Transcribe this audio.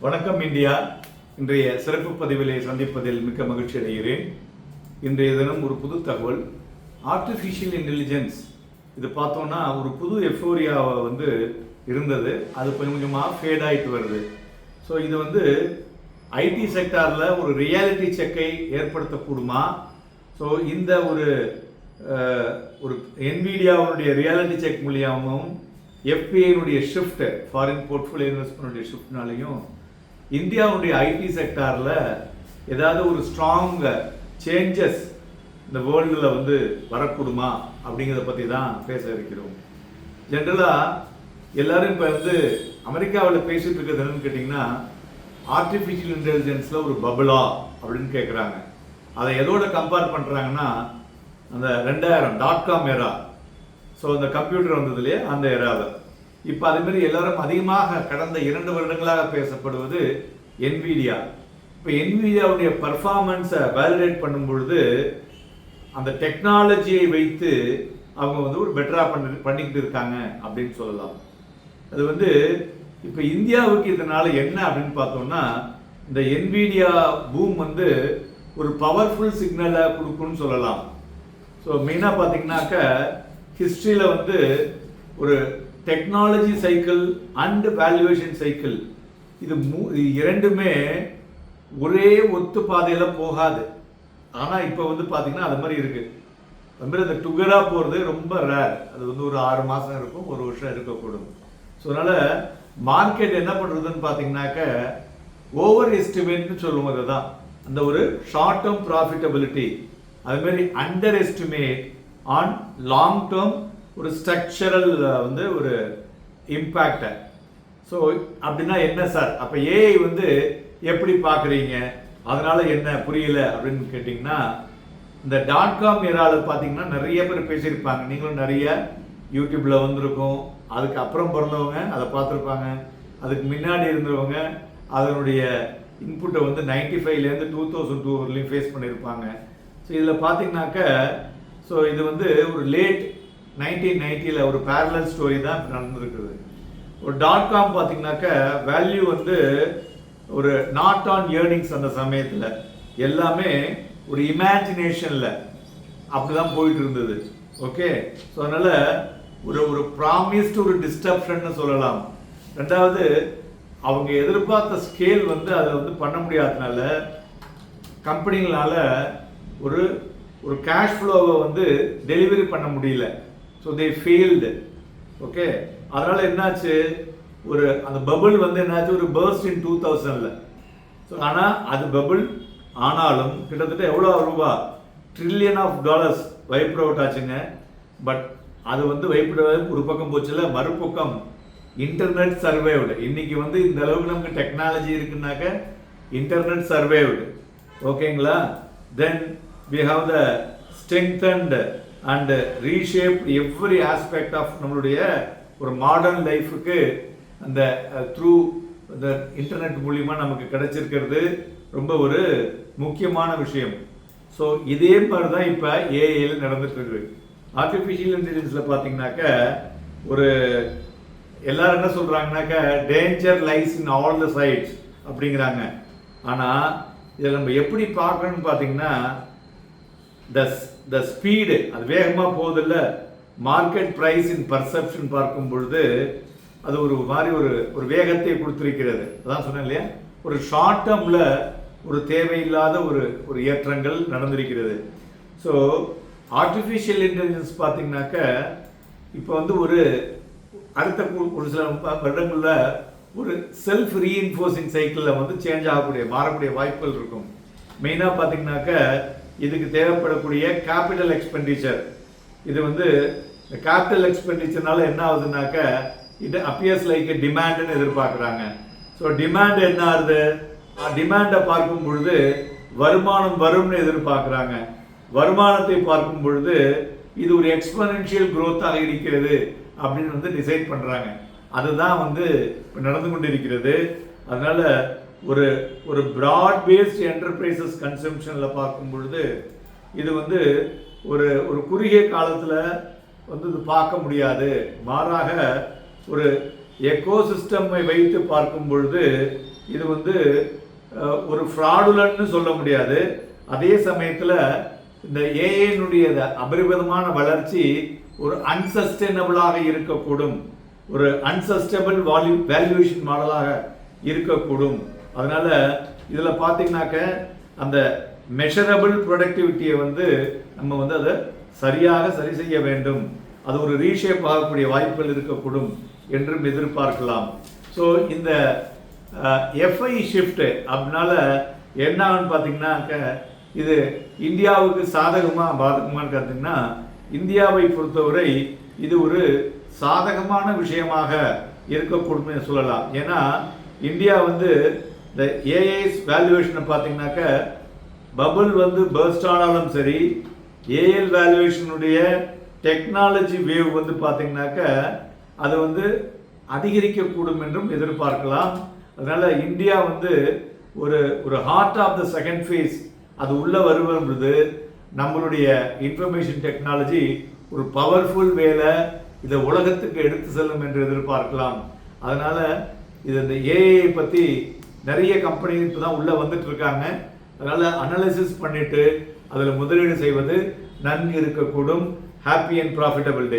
வணக்கம் இந்தியா. இன்றைய சிறப்பு பதிவிலே சந்திப்பதில் மிக்க மகிழ்ச்சி அடைகிறேன். இன்றைய தினம் ஒரு புது தகவல். ஆர்டிஃபிஷியல் இன்டெலிஜென்ஸ் இது பார்த்தோன்னா ஒரு புது எஃபோரியாவை இருந்தது. அது கொஞ்சம் கொஞ்சமாக ஃபேட் ஆகிட்டு வருது. ஸோ இது ஐடி செக்டாரில் ஒரு ரியாலிட்டி செக்கை ஏற்படுத்தக்கூடுமா? ஸோ இந்த ஒரு என்விடியாவுடைய ரியாலிட்டி செக் மூலியமாகவும் எஃபிஐனுடைய ஷிஃப்ட், ஃபாரின் போர்ட்ஃபோலியோ இன்வெஸ்ட்மெண்ட்டுடைய ஷிஃப்ட்னாலையும் இந்தியாவுடைய ஐடி செக்டாரில் ஏதாவது ஒரு ஸ்ட்ராங் சேஞ்சஸ் இந்த வேர்ல்டில் வரக்கூடுமா அப்படிங்கிறத பற்றி தான் பேச இருக்கிறோம். ஜென்ரலாக எல்லாரும் இப்போ அமெரிக்காவில் பேசிகிட்டு இருக்கிறது என்னன்னு கேட்டிங்கன்னா, ஆர்டிஃபிஷியல் இன்டெலிஜென்ஸில் ஒரு பபுளா அப்படின்னு கேட்குறாங்க. அதை எதோட கம்பேர் பண்ணுறாங்கன்னா, அந்த 2000.com எரா, ஸோ அந்த கம்ப்யூட்டர் வந்தது இல்லையா, அந்த எராவை. இப்போ அதேமாரி எல்லாரும் அதிகமாக கடந்த 2 வருடங்களாக பேசப்படுவது என்விடியா. இப்போ என்விடியாவுடைய பர்ஃபார்மன்ஸை வேலிடேட் பண்ணும் பொழுது அந்த டெக்னாலஜியை வைத்து அவங்க ஒரு பெட்டராக பண்ணிக்கிட்டு இருக்காங்க அப்படின்னு சொல்லலாம். அது இப்போ இந்தியாவுக்கு இதனால் என்ன அப்படின்னு பார்த்தோம்னா, இந்த என்விடியா பூம் ஒரு பவர்ஃபுல் சிக்னலை கொடுக்குன்னு சொல்லலாம். ஸோ மெயினாக பார்த்தீங்கன்னாக்க ஹிஸ்ட்ரியில் ஒரு technology cycle and valuation cycle, இது இரண்டுமே ஒரே ஒத்து பாதையில் போகாது. ஆனால் இப்போ பார்த்தீங்கன்னா அது மாதிரி இருக்குது. அதுமாதிரி அந்த டுகராக போகிறது ரொம்ப ரேர். அது ஒரு 6 மாதம் இருக்கும், 1 வருஷம் இருக்கக்கூடும். ஸோ அதனால் மார்க்கெட் என்ன பண்ணுறதுன்னு பார்த்தீங்கன்னாக்க ஓவர் எஸ்டிமேட்னு சொல்லுவோம். அதுதான் அந்த ஒரு ஷார்ட் டேர்ம் ப்ராஃபிட்டபிலிட்டி, அதுமாரி under estimate on long term ஒரு ஸ்ட்ரக்சரல் ஒரு இம்பேக்டை. ஸோ அப்படின்னா என்ன சார், அப்போ ஏஐ எப்படி பார்க்குறீங்க, அதனால என்ன புரியல அப்படின்னு கேட்டிங்கன்னா, இந்த .com எராவில் பார்த்தீங்கன்னா நிறைய பேர் பேசியிருப்பாங்க. நீங்களும் நிறைய யூடியூப்பில் வந்திருக்கும். அதுக்கப்புறம் பிறந்தவங்க அதை பார்த்துருப்பாங்க. அதுக்கு முன்னாடி இருந்தவங்க அதனுடைய இன்புட்டை 95லேருந்து 2002 வரலையும் ஃபேஸ் பண்ணியிருப்பாங்க. ஸோ இதில் பார்த்தீங்கன்னாக்க ஸோ இது ஒரு லேட் 1990ல் ஒரு பேரலல் ஸ்டோரி தான் நடந்துருக்குது. ஒரு .com பார்த்தீங்கன்னாக்க வேல்யூ ஒரு நாட் ஆன் ஏர்னிங்ஸ். அந்த சமயத்தில் எல்லாமே ஒரு இமேஜினேஷனில் அப்படி தான் போயிட்டு இருந்தது. ஓகே, ஸோ அதனால் ஒரு ப்ராமிஸ்டு ஒரு டிஸ்டர்ப்ஷன்னு சொல்லலாம். ரெண்டாவது, அவங்க எதிர்பார்த்த ஸ்கேல் அதை பண்ண முடியாததுனால கம்பெனிகளால் ஒரு கேஷ் ஃப்ளோவை டெலிவரி பண்ண முடியல. So they failed. ஓகே, அதனால் என்னாச்சு, அந்த பபுள் என்னாச்சு, ஒரு பர்ஸ்ட் இன் 2000ல். ஸோ ஆனால் அது பபுள் ஆனாலும் கிட்டத்தட்ட எவ்வளோ ரூபா, $1 trillion வைப்ட் அவுட் ஆச்சுங்க. பட் அது வைப்ட் ஒரு பக்கம் போச்சுல, மறுபக்கம் இன்டர்நெட் சர்வைவ்டு. இன்னைக்கு இந்த அளவுக்கு நமக்கு டெக்னாலஜி இருக்குன்னாக்க இன்டர்நெட் சர்வைவ்டு. ஓகேங்களா? தென் we have the strengthened and reshaped every aspect of நம்மளுடைய ஒரு மாடர்ன் லைஃபுக்கு அந்த த்ரூ இந்த இன்டர்நெட் மூலிமா நமக்கு கிடைச்சிருக்கிறது ரொம்ப ஒரு முக்கியமான விஷயம். ஸோ இதே மாதிரி தான் இப்போ ஏஐயில் நடந்துட்டு இருக்கு. ஆர்டிஃபிஷியல் இன்டெலிஜென்ஸில் பார்த்தீங்கன்னாக்க எல்லாரும் என்ன சொல்கிறாங்கனாக்க danger lies in all the sides அப்படிங்கிறாங்க. ஆனால் இதை நம்ம எப்படி பார்க்கணும்னு பார்த்தீங்கன்னா, த ஸ்பீடு, அது வேகமாக போகுதில்ல, மார்க்கெட் ப்ரைஸ் இன் பர்செப்ஷன் பார்க்கும் பொழுது அது ஒரு மாதிரி ஒரு வேகத்தை கொடுத்துருக்கிறது. அதான் சொன்னேன் இல்லையா, ஒரு ஷார்ட் டேர்மில் ஒரு தேவையில்லாத ஒரு ஏற்றங்கள் நடந்திருக்கிறது. ஸோ ஆர்டிஃபிஷியல் இன்டெலிஜென்ஸ் பார்த்தீங்கன்னாக்க இப்போ ஒரு அடுத்த ஒரு சில வருடங்களில் ஒரு செல்ஃப் ரீஇன்ஃபோர்சிங் சைக்கிளில் சேஞ்ச் ஆகக்கூடிய மாறக்கூடிய வாய்ப்புகள் இருக்கும். மெயினாக பார்த்தீங்கன்னாக்க இதுக்கு தேவைப்படக்கூடிய கேபிட்டல் எக்ஸ்பெண்டிச்சர், இது கேபிட்டல் எக்ஸ்பெண்டிச்சர்னால என்ன ஆகுதுனாக்க இது அப்பியர்ஸ் லைக் டிமாண்டுன்னு எதிர்பார்க்குறாங்க. ஸோ டிமாண்ட் என்ன ஆகுது, டிமாண்டை பார்க்கும் பொழுது வருமானம் வரும்னு எதிர்பார்க்குறாங்க. வருமானத்தை பார்க்கும் பொழுது இது ஒரு எக்ஸ்போனென்ஷியல் growth-ஆக இருக்கிறது அப்படின்னு டிசைட் பண்ணுறாங்க. அதுதான் இப்போ நடந்து கொண்டு இருக்கிறது. அதனால ஒரு ப்ராட் பேஸ்ட் என்டர்பிரைசஸ் கன்சம்ஷனில் பார்க்கும் பொழுது இது ஒரு குறுகிய காலத்தில் இது பார்க்க முடியாது. மாறாக ஒரு எக்கோசிஸ்டமை வைத்து பார்க்கும் பொழுது இது வந்து ஒரு ஃப்ராடுலன்னு சொல்ல முடியாது. அதே சமயத்தில் இந்த ஏஐனுடைய அபரிமிதமான வளர்ச்சி ஒரு அன்சஸ்டைனபிளாக இருக்கக்கூடும், ஒரு அன்சஸ்டபிள் வேல்யூவேஷன் மாடலாக இருக்கக்கூடும். அதனால இதில் பார்த்தீங்கன்னாக்க அந்த மெஷரபிள் ப்ரொடக்டிவிட்டியை வந்து நம்ம வந்து அதை சரியாக சரி செய்ய வேண்டும். அது ஒரு ரீஷேப் ஆகக்கூடிய வாய்ப்புகள் இருக்கக்கூடும் என்றும் எதிர்பார்க்கலாம். ஸோ இந்த எஃப்ஐ ஷிஃப்ட் அப்படின்னால என்ன ஆகுன்னு பார்த்தீங்கன்னாக்க இது இந்தியாவுக்கு சாதகமாக பாதகமானு பார்த்தீங்கன்னா இந்தியாவை பொறுத்தவரை இது ஒரு சாதகமான விஷயமாக இருக்கக்கூடும் சொல்லலாம். ஏன்னா இந்தியா வந்து இந்த ஏஐஸ் வேல்யூவேஷனை பார்த்தீங்கன்னாக்க பபுள் வந்து பர்ஸ்ட் ஆனாலும் சரி, ஏஎல் வேல்யூவேஷனுடைய டெக்னாலஜி வேவ் வந்து பார்த்தீங்கன்னாக்க அது வந்து அதிகரிக்கக்கூடும் என்றும் எதிர்பார்க்கலாம். அதனால இந்தியா வந்து ஒரு heart of the second phase அது உள்ள வருவது நம்மளுடைய இன்ஃபர்மேஷன் டெக்னாலஜி ஒரு பவர்ஃபுல் வேலை இதை உலகத்துக்கு எடுத்து செல்லும் என்று எதிர்பார்க்கலாம். அதனால இது இந்த ஏஐ பற்றி நிறைய கம்பெனி இப்போ தான் உள்ளே வந்துட்டு இருக்காங்க. அதனால அனலைசிஸ் பண்ணிட்டு அதில் முதலீடு செய்வது நன்கு இருக்கக்கூடும். Happy and profitable day.